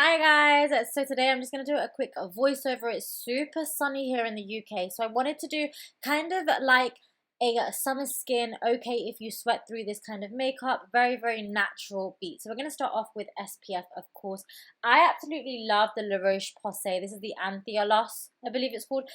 Hi guys, so today I'm just going to do a quick voiceover. It's super sunny here in the UK, so I wanted to do kind of like a summer skin, okay if you sweat through this kind of makeup, very natural beat. So we're going to start off with SPF, of course. I absolutely love the La Roche Posay. This is the anthelios, I believe it's called,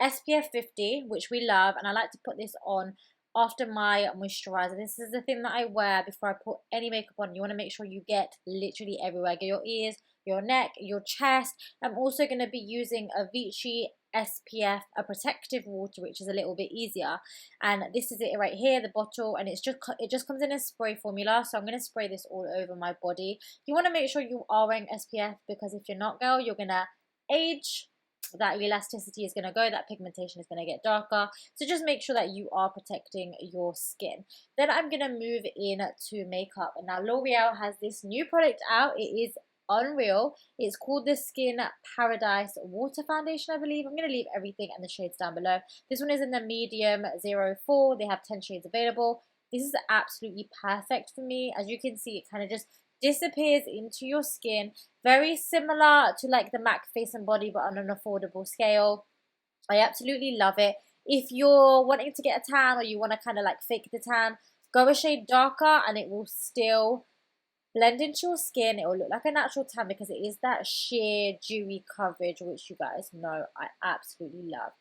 SPF 50, which we love, and I like to put this on after my moisturizer. This is the thing that I wear before I put any makeup on. You want to make sure you get literally everywhere. Get your ears, your neck, your chest. I'm also going to be using a Vichy SPF, a protective water, which is a little bit easier. And this is it right here, the bottle, and it just comes in a spray formula. So I'm going to spray this all over my body. You want to make sure you are wearing SPF, because if you're not, girl, you're going to age. That elasticity is going to go, that pigmentation is going to get darker. So just make sure that you are protecting your skin. Then I'm going to move in to makeup. And now L'Oreal has this new product out. It is unreal. It's called the Skin Paradise Water Foundation, I believe. I'm going to leave everything and the shades down below. This one is in the medium 04. They have 10 shades available. This is absolutely perfect for me. As you can see, it kind of just disappears into your skin. Very similar to like the MAC Face and Body, but on an affordable scale. I absolutely love it. If you're wanting to get a tan, or you want to kind of like fake the tan, go a shade darker and it will still blend into your skin. It will look like a natural tan because it is that sheer dewy coverage, which you guys know I absolutely love.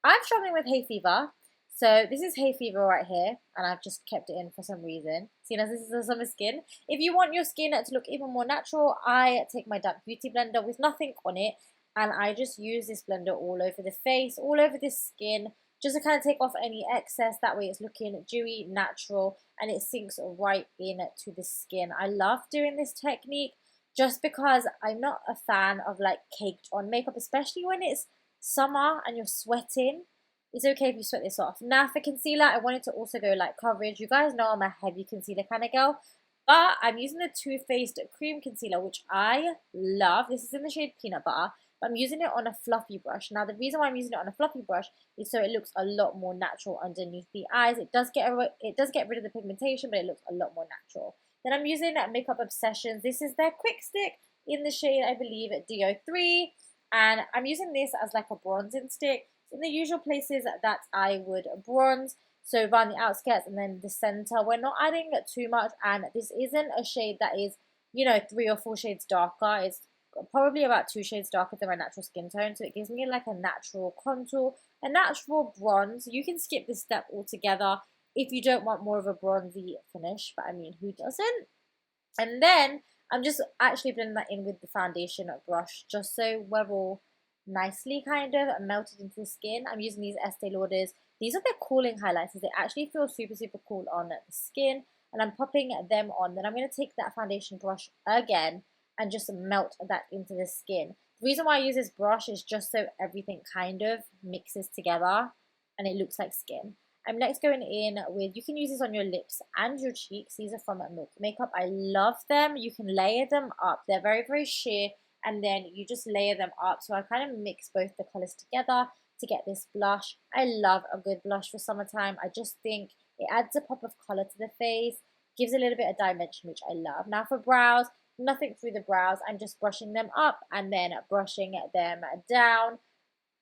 I'm struggling with hay fever. So this is hay fever right here, and I've just kept it in for some reason. Seeing as this is a summer skin. If you want your skin to look even more natural, I take my damp beauty blender with nothing on it, and I just use this blender all over the face, all over the skin, just to kind of take off any excess. That way it's looking dewy, natural, and it sinks right into the skin. I love doing this technique just because I'm not a fan of like caked on makeup, especially when it's summer and you're sweating. It's okay if you sweat this off. Now for concealer, I wanted to also go light coverage. You guys know I'm a heavy concealer kind of girl, but I'm using the Too Faced Cream Concealer, which I love. This is in the shade Peanut Butter, but I'm using it on a fluffy brush. Now the reason why I'm using it on a fluffy brush is so it looks a lot more natural underneath the eyes. It does get rid of the pigmentation, but it looks a lot more natural. Then I'm using Makeup Obsessions. This is their Quick Stick in the shade, I believe, DO3. And I'm using this as like a bronzing stick in the usual places that I would bronze. So around the outskirts and then the center. We're not adding too much, and this isn't a shade that is, 3 or 4 shades darker. It's probably about 2 shades darker than my natural skin tone. So it gives me like a natural contour, a natural bronze. You can skip this step altogether if you don't want more of a bronzy finish. But I mean, who doesn't? And then I'm just actually blending that in with the foundation brush, just so we're all nicely kind of melted into the skin. I'm using these Estee Lauders. These are their cooling highlighters. They actually feel super cool on the skin, and I'm popping them on. Then I'm going to take that foundation brush again and just melt that into the skin. The reason why I use this brush is just so everything kind of mixes together and it looks like skin. I'm next going in with, you can use this on your lips and your cheeks. These are from Milk Makeup. I love them. You can layer them up. They're very sheer, and then you just layer them up. So I kind of mix both the colors together to get this blush. I love a good blush for summertime. I just think it adds a pop of color to the face, gives a little bit of dimension, which I love. Now for brows, nothing through the brows. I'm just brushing them up and then brushing them down.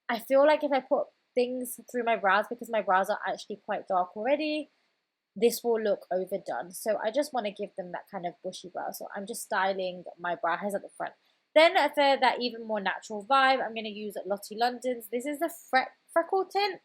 I feel like if I put things through my brows, because my brows are actually quite dark already, this will look overdone. So I just want to give them that kind of bushy brow. So I'm just styling my brow hairs at the front. Then for that even more natural vibe, I'm going to use Lottie London's. This is the freckletint.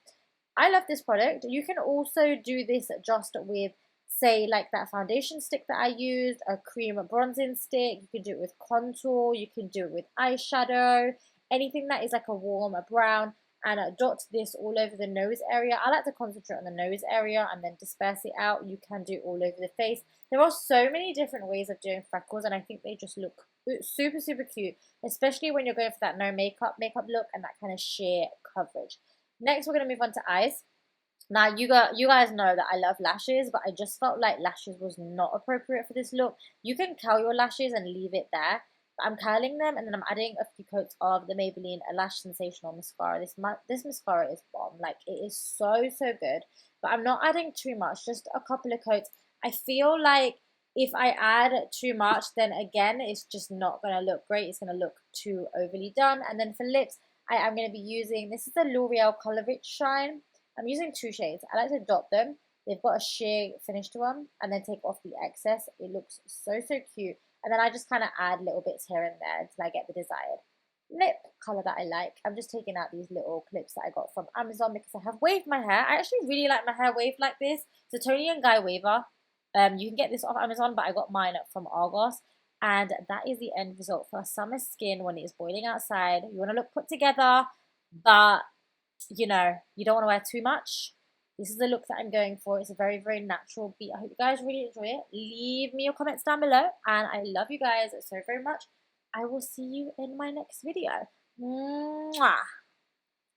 I love this product. You can also do this just with, say, like that foundation stick that I used, a cream bronzing stick. You can do it with contour. You can do it with eyeshadow. Anything that is like a warm brown. And dot this all over the nose area. I like to concentrate on the nose area and then disperse it out. You can do it all over the face. There are so many different ways of doing freckles, and I think they just look super cute, especially when you're going for that no makeup look and that kind of sheer coverage. Next, we're going to move on to eyes. Now, you guys know that I love lashes, but I just felt like lashes was not appropriate for this look. You can curl your lashes and leave it there. I'm curling them, and then I'm adding a few coats of the Maybelline Lash Sensational mascara. This mascara is bomb. Like, it is so good. But I'm not adding too much, just a couple of coats. I feel like If I add too much, then again, it's just not going to look great. It's going to look too overly done. And then for lips, I am going to be using, this is the L'Oreal Color Rich Shine. I'm using two shades. I like to dot them. They've got a sheer finish to them, and then take off the excess. It looks so, so cute. And then I just kind of add little bits here and there until I get the desired lip color that I like. I'm just taking out these little clips that I got from Amazon because I have waved my hair. I actually really like my hair waved like this. It's a Toni & Guy waver. You can get this off Amazon, but I got mine from Argos. And that is the end result for summer skin when it is boiling outside. You want to look put together, but you know, you don't want to wear too much. This is the look that I'm going for. It's a very, very natural beat. I hope you guys really enjoy it. Leave me your comments down below. And I love you guys so very much. I will see you in my next video. Mwah.